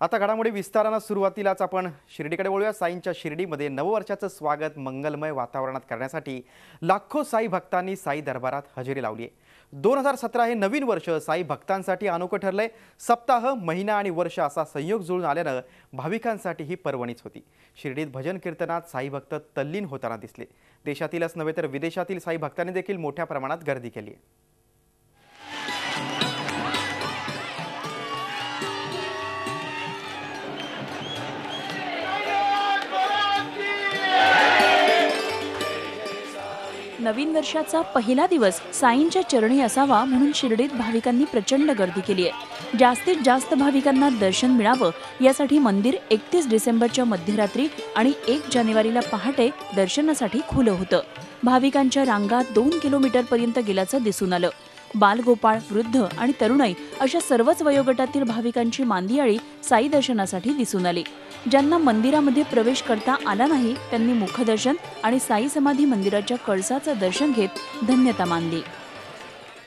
आता घडामोडी विस्ताराने सुरुवातीलाच आपण शिर्डीकडे वळूया। साईंच्या शिर्डीमध्ये नववर्षाचं स्वागत मंगलमय वातावरणात करण्यासाठी लाखो साई भक्तांनी साई दरबारात हजेरी लावली आहे। 2017 हे नवीन वर्ष साई भक्तांसाठी अनोखं ठरलंय। सप्ताह, महिना आणि वर्ष असा संयोग जुळून आल्याने भाविकांसाठी ही पर्वणीच होती। शिर्डीत भजन कीर्तनात साई भक्त तल्लीन होताना दिसले। देशातीलच नव्हे तर विदेशातील साई भक्तांनी देखील मोठ्या प्रमाणात गर्दी केली आहे। नवीन वर्षाचा पहिला दिवस साईंच्या चरणी असावा म्हणून शिर्डीत भाविकांनी प्रचंड गर्दी केली आहे। जास्तीत जास्त भाविकांना दर्शन मिळावं यासाठी मंदिर 31 डिसेंबरच्या मध्यरात्री आणि 1 जानेवारीला पहाटे दर्शनासाठी खुलं होतं। भाविकांच्या रांगा 2 किलोमीटर पर्यंत गेल्याचं दिसून आलं। बालगोपाळ, वृद्ध आणि तरुणाई अशा सर्वच वयोगटातील भाविकांची मांदियाळी साई दर्शनासाठी दिसून आली। ज्यांना मंदिरामध्ये प्रवेश करता आला नाही त्यांनी मुखदर्शन आणि साई समाधी मंदिराच्या कळसाचं दर्शन घेत धन्यता मानली।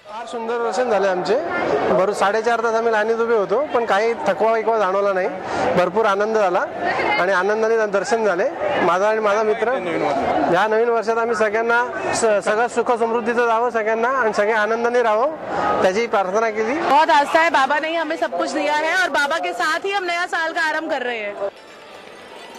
फार सुंदर दर्शन झाले आमचे। बरोबर 4.5 तास आम्ही लाईनीत उभे होतो, पण काही थकवा जाणवला नाही। भरपूर आनंद झाला आणि आनंदाने दर्शन झाले। माझा आणि माझा मित्र या नवीन वर्षात आम्ही सगळ्यांना सगळं सुख समृद्धीचं जावं सगळ्यांना आणि सगळे आनंदाने राहावं त्याची प्रार्थना केली। बहुत आस्था है, बाबा ने हमें सब कुछ दिया है और बाबा के साथ ही हम नया साल का आरंभ कर रहे हैं।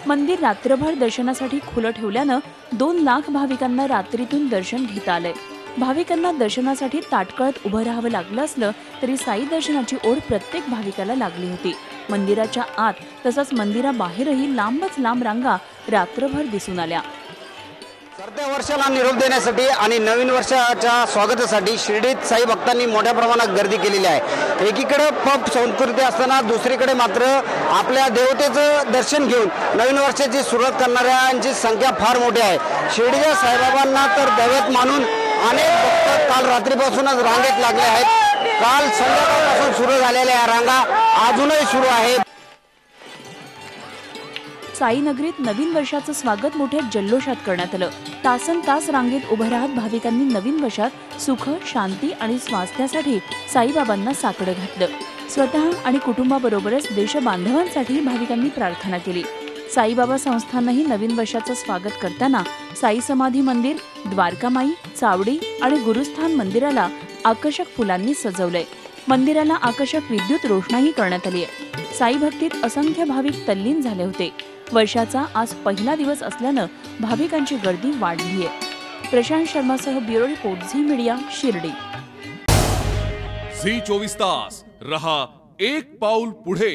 मंदिर रात्रभर दर्शनासाठी खुलं ठेवल्यानं 2 लाख भाविकांना रात्रीतून दर्शन घेता आले। भाविकांना दर्शनासाठी ताटकळत उभं राहावं लागलं असलं तरी साई दर्शनाची ओढ प्रत्येक भाविकाला लागली होती। मंदिराच्या आत तसंच मंदिराबाहेरही लांबच लांब रांगा रात्रभर दिसून आल्या। सरत्या वर्षाला निरोप देण्यासाठी आणि नवीन वर्षाच्या स्वागतासाठी शिर्डीत साई भक्तांनी मोठ्या प्रमाणात गर्दी केलेली आहे। एकीकडे पब संस्कृती असताना दुसरीकडे मात्र आपल्या देवतेचं दर्शन घेऊन नवीन वर्षाची सुरुवात करणाऱ्यांची संख्या फार मोठी आहे। शिर्डीच्या साईबाबांना तर दैवत मानून अनेक भक्त काल रात्रीपासूनच रांगेत लागले आहेत। काल संध्याकाळपासून सुरू झालेल्या या रांगा अजूनही सुरू आहेत। साई नगरीत नवीन वर्षाचं स्वागत मोठ्या जल्लोषात करण्यात आलं। तासन तास रांगेत उभं राहत भाविकांनी नवीन वर्षात सुख, शांती आणि स्वास्थ्यासाठी साईबाबांना साकडं घातलं। स्वतः आणि कुटुंबाबरोबरच देशबांधवांसाठी भाविकांनी प्रार्थना केली। साईबाबा संस्थानही नवीन वर्षाचं स्वागत करताना साई समाधी मंदिर, द्वारकामाई, चावडी आणि गुरुस्थान मंदिराला आकर्षक फुलांनी सजवलंय। मंदिराला आकर्षक विद्युत रोषणाई करण्यात आली आहे। साई भक्तीत असंख्य भाविक तल्लीन झाले होते। वर्षाचा आज पहिला दिवस असल्यानं भाविकांची गर्दी वाढली आहे। प्रशांत शर्मासह bureau report, Zee media, Shirdi. Zee 24 तास रहा एक पाऊल पुढे।